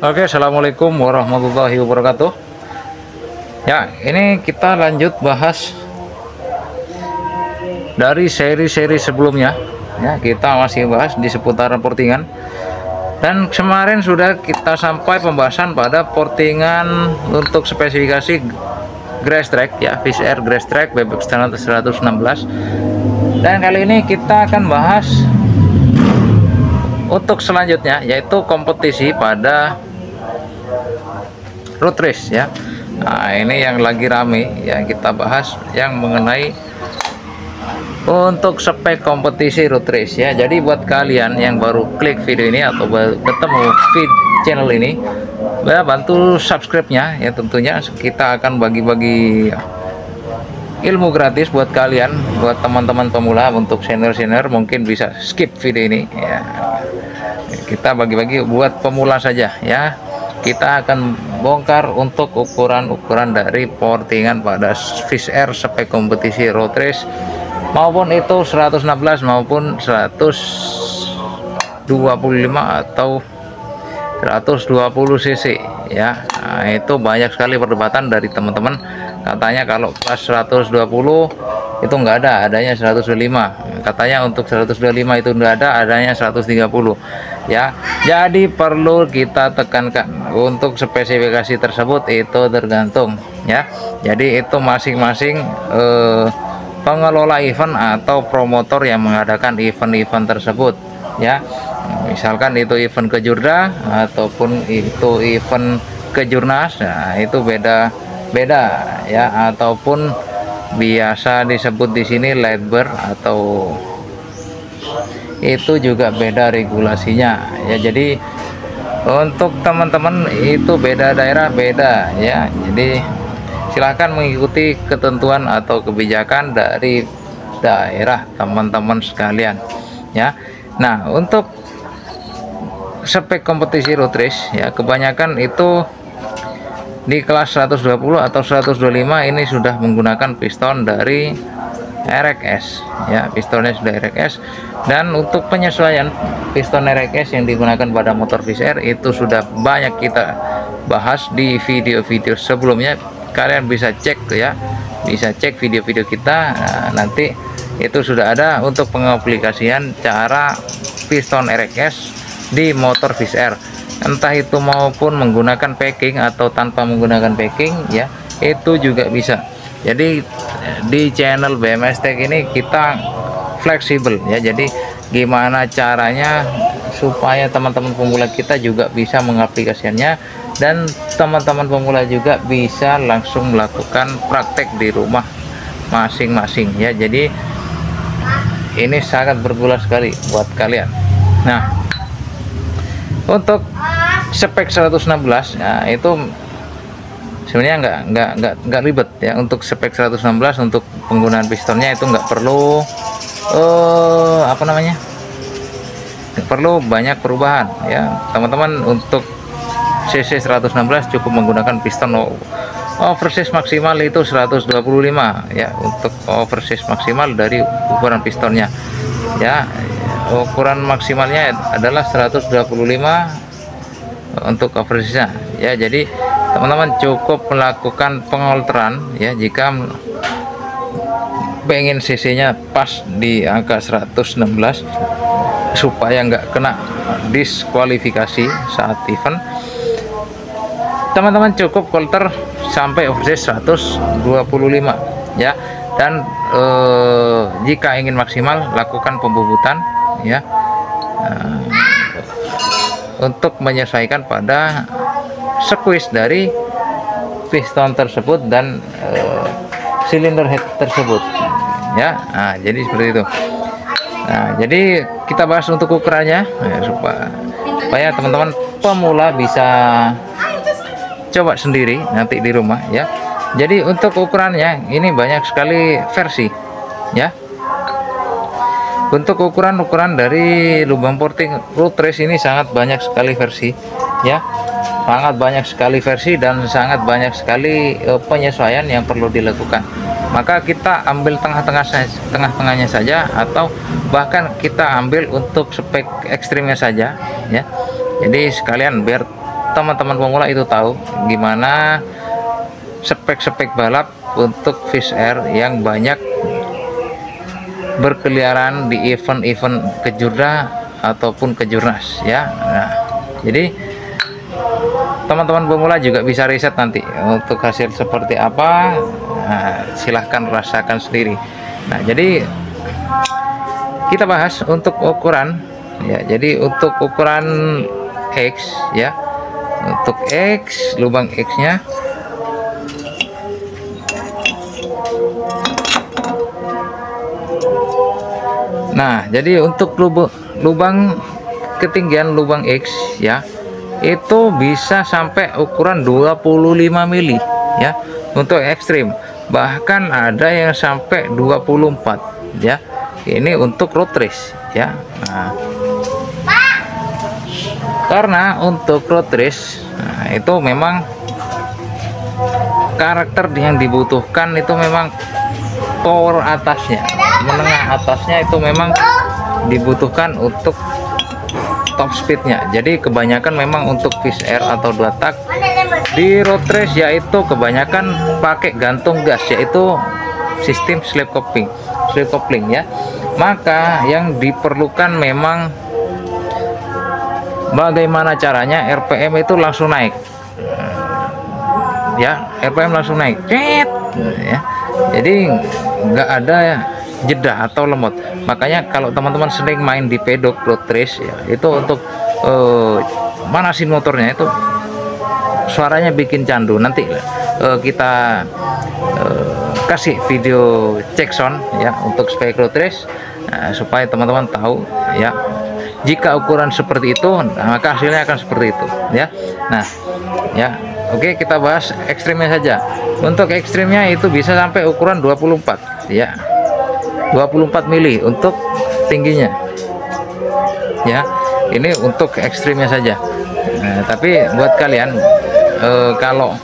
Oke, assalamualaikum warahmatullahi wabarakatuh. Ya, ini kita lanjut bahas dari seri-seri sebelumnya. Ya, kita masih bahas di seputaran portingan. Dan kemarin sudah kita sampai pembahasan pada portingan untuk spesifikasi grass track ya, Fish Air grass track bebek standar 116. Dan kali ini kita akan bahas untuk selanjutnya, yaitu kompetisi pada road race ya. Nah, ini yang lagi rame yang kita bahas, yang mengenai untuk spek kompetisi road race ya. Jadi buat kalian yang baru klik video ini atau baru ketemu feed channel ini, ya bantu subscribe-nya ya. Tentunya kita akan bagi-bagi ilmu gratis buat kalian, buat teman-teman pemula. Untuk senior-senior mungkin bisa skip video ini ya. Kita bagi-bagi buat pemula saja ya. Kita akan bongkar untuk ukuran-ukuran dari portingan pada Fish Air spek kompetisi road race, maupun itu 116 maupun 125 atau 120 cc ya. Nah, itu banyak sekali perdebatan dari teman-teman. Katanya kalau pas 120 itu enggak ada, adanya 125. Katanya untuk 125 itu enggak ada, adanya 130 ya. Jadi perlu kita tekankan untuk spesifikasi tersebut itu tergantung ya. Jadi itu masing-masing pengelola event atau promotor yang mengadakan event-event tersebut ya. Misalkan itu event ke Jurda ataupun itu event ke Jurnas, nah itu beda ya. Ataupun biasa disebut di sini lightbar, atau itu juga beda regulasinya ya. Jadi untuk teman-teman itu beda daerah beda ya. Jadi silahkan mengikuti ketentuan atau kebijakan dari daerah teman-teman sekalian ya. Nah, untuk spek kompetisi road race ya, kebanyakan itu di kelas 120 atau 125 ini sudah menggunakan piston dari RXS ya. Pistonnya sudah RXS. Dan untuk penyesuaian piston RXS yang digunakan pada motor Fish Air itu sudah banyak kita bahas di video-video sebelumnya. Kalian bisa cek ya, bisa cek video-video kita. Nah, nanti itu sudah ada untuk pengaplikasian cara piston RXS di motor Fish Air, entah itu maupun menggunakan packing atau tanpa menggunakan packing ya, itu juga bisa. Jadi di channel BMS Tech ini kita fleksibel ya. Jadi gimana caranya supaya teman-teman pemula kita juga bisa mengaplikasikannya, dan teman-teman pemula juga bisa langsung melakukan praktek di rumah masing-masing ya. Jadi ini sangat berguna sekali buat kalian. Nah, untuk spek 116 ya, itu sebenarnya nggak ribet ya. Untuk spek 116 untuk penggunaan pistonnya itu nggak perlu nggak perlu banyak perubahan ya teman-teman. Untuk cc 116 cukup menggunakan piston oversize maksimal itu 125 ya. Untuk oversize maksimal dari ukuran pistonnya ya, ukuran maksimalnya adalah 125 untuk oversize ya. Jadi teman-teman cukup melakukan pengolteran ya jika pengen cc-nya pas di angka 116 supaya nggak kena diskualifikasi saat event. Teman-teman cukup kolter sampai oversize 125 ya. Dan jika ingin maksimal, lakukan pembubutan ya, untuk menyesuaikan pada squeeze dari piston tersebut dan silinder head tersebut ya. Nah, jadi seperti itu. Nah, jadi kita bahas untuk ukurannya ya, supaya teman-teman pemula bisa coba sendiri nanti di rumah ya. Jadi untuk ukurannya ini banyak sekali versi ya. Untuk ukuran-ukuran dari lubang porting road race ini sangat banyak sekali versi ya. Sangat banyak sekali versi dan sangat banyak sekali penyesuaian yang perlu dilakukan. Maka kita ambil tengah-tengahnya saja, atau bahkan kita ambil untuk spek ekstrimnya saja ya. Jadi sekalian biar teman-teman pemula itu tahu gimana spek-spek balap untuk Fish Air yang banyak berkeliaran di event-event kejurda ataupun kejurnas ya. Nah, jadi teman-teman pemula juga bisa riset nanti untuk hasil seperti apa. Nah, silahkan rasakan sendiri. Nah, jadi kita bahas untuk ukuran ya. Jadi untuk ukuran X ya, untuk X, lubang X nya nah, jadi untuk lubang ketinggian lubang X ya, itu bisa sampai ukuran 25 mili ya untuk ekstrim, bahkan ada yang sampai 24 ya. Ini untuk road race ya. Nah, karena untuk road race itu memang karakter yang dibutuhkan itu memang power atasnya, menengah atasnya itu memang dibutuhkan untuk top speednya. Jadi kebanyakan memang untuk Fish Air atau 2 tak di road race yaitu kebanyakan pakai gantung gas, yaitu sistem slip coupling ya. Maka yang diperlukan memang bagaimana caranya RPM itu langsung naik ya, RPM langsung naik ya. Jadi nggak ada jeda atau lemot. Makanya kalau teman-teman sering main di pedok road race ya, itu untuk manasin motornya itu suaranya bikin candu. Nanti kita kasih video check sound ya untuk spek road race supaya teman-teman tahu ya, jika ukuran seperti itu maka hasilnya akan seperti itu ya. Nah ya, oke, kita bahas ekstrimnya saja. Untuk ekstrimnya itu bisa sampai ukuran 24 ya, 24 mili untuk tingginya ya. Ini untuk ekstrimnya saja. Nah, tapi buat kalian kalau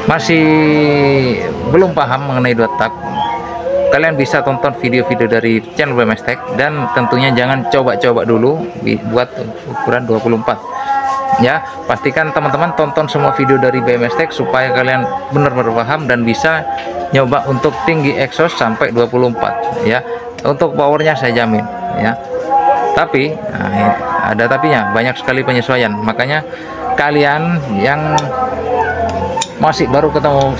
masih belum paham mengenai 2 tak, kalian bisa tonton video-video dari channel BMS Tech, dan tentunya jangan coba-coba dulu buat ukuran 24 ya. Pastikan teman-teman tonton semua video dari BMS Tech supaya kalian benar-benar paham dan bisa nyoba untuk tinggi exhaust sampai 24 ya. Untuk powernya saya jamin ya. Tapi ada tapinya, banyak sekali penyesuaian. Makanya kalian yang masih baru ketemu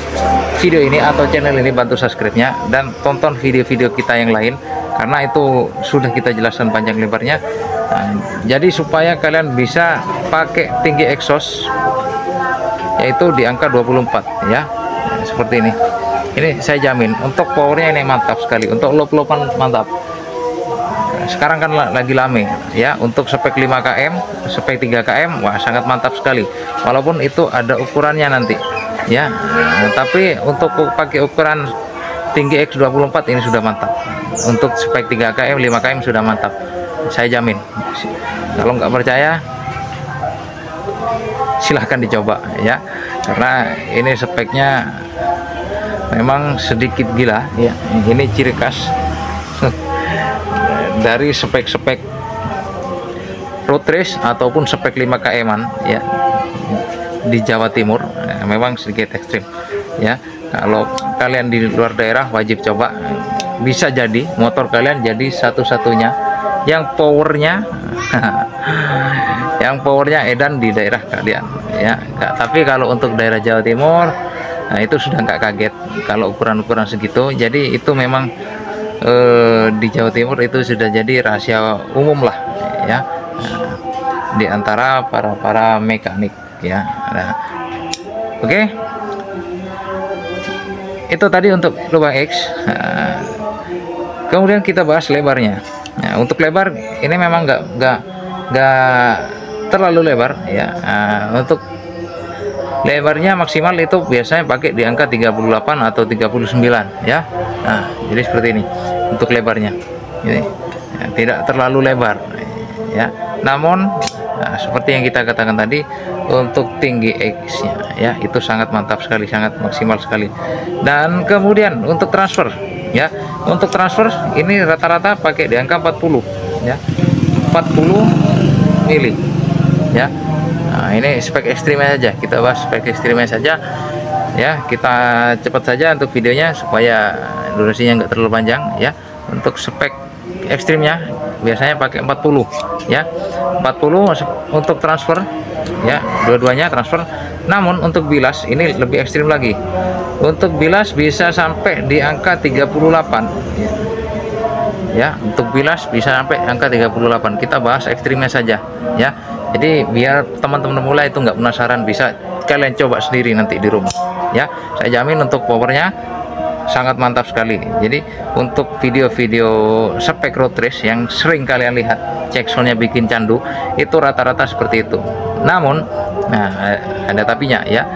video ini atau channel ini, bantu subscribe-nya dan tonton video-video kita yang lain, karena itu sudah kita jelaskan panjang lebarnya. Jadi supaya kalian bisa pakai tinggi exhaust yaitu di angka 24 ya. Seperti ini. Ini saya jamin untuk powernya ini mantap sekali, untuk lop-lopan mantap. Sekarang kan lagi lame ya, untuk spek 5 km, spek 3 km, wah sangat mantap sekali. Walaupun itu ada ukurannya nanti ya, tapi untuk pakai ukuran tinggi X24 ini sudah mantap. Untuk spek 3 km, 5 km sudah mantap, saya jamin. Kalau nggak percaya silahkan dicoba ya, karena ini speknya memang sedikit gila ya. Ini ciri khas dari spek-spek road race ataupun spek 5 km-an ya di Jawa Timur, memang sedikit ekstrim ya. Kalau kalian di luar daerah wajib coba, bisa jadi motor kalian jadi satu-satunya yang powernya edan di daerah kalian ya. Tapi kalau untuk daerah Jawa Timur, nah itu sudah nggak kaget kalau ukuran-ukuran segitu. Jadi itu memang di Jawa Timur itu sudah jadi rahasia umum lah ya, di antara para mekanik ya. Nah, oke. Itu tadi untuk lubang X. Kemudian kita bahas lebarnya. Nah, untuk lebar ini memang nggak terlalu lebar ya. Untuk lebarnya maksimal itu biasanya pakai di angka 38 atau 39 ya. Nah, jadi seperti ini untuk lebarnya. Ini ya, tidak terlalu lebar ya. Namun seperti yang kita katakan tadi, untuk tinggi X-nya ya itu sangat mantap sekali, sangat maksimal sekali. Dan kemudian untuk transfer ya, untuk transfer ini rata-rata pakai di angka 40 ya, 40 mili ya. Nah, ini spek ekstrimnya saja, kita bahas spek ekstrimnya saja ya. Kita cepat saja untuk videonya supaya durasinya nggak terlalu panjang ya. Untuk spek ekstrimnya biasanya pakai 40 ya, 40 untuk transfer ya, dua-duanya transfer. Namun untuk bilas ini lebih ekstrim lagi. Untuk bilas bisa sampai di angka 38 ya. Untuk bilas bisa sampai angka 38. Kita bahas ekstrimnya saja ya. Jadi biar teman-teman pemula itu nggak penasaran, bisa kalian coba sendiri nanti di rumah ya. Saya jamin untuk powernya sangat mantap sekali. Jadi untuk video-video spek road race yang sering kalian lihat ceksolnya bikin candu, itu rata-rata seperti itu. Namun nah, ada tapinya ya,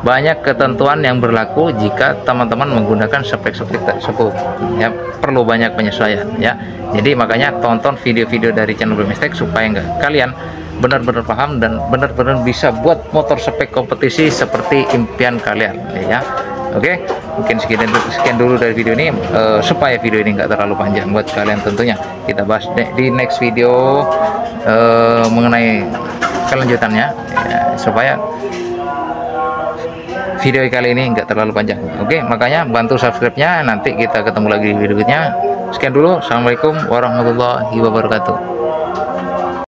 banyak ketentuan yang berlaku jika teman-teman menggunakan spek-spek tersebut ya, perlu banyak penyesuaian ya. Jadi makanya tonton video-video dari channel BMXTech supaya kalian benar-benar paham dan benar-benar bisa buat motor spek kompetisi seperti impian kalian ya. Oke, mungkin sekian dulu dari video ini, supaya video ini nggak terlalu panjang buat kalian tentunya. Kita bahas di next video mengenai kelanjutannya ya, supaya video kali ini nggak terlalu panjang. Oke, makanya bantu subscribe-nya, nanti kita ketemu lagi di video berikutnya. Sekian dulu, assalamualaikum warahmatullahi wabarakatuh.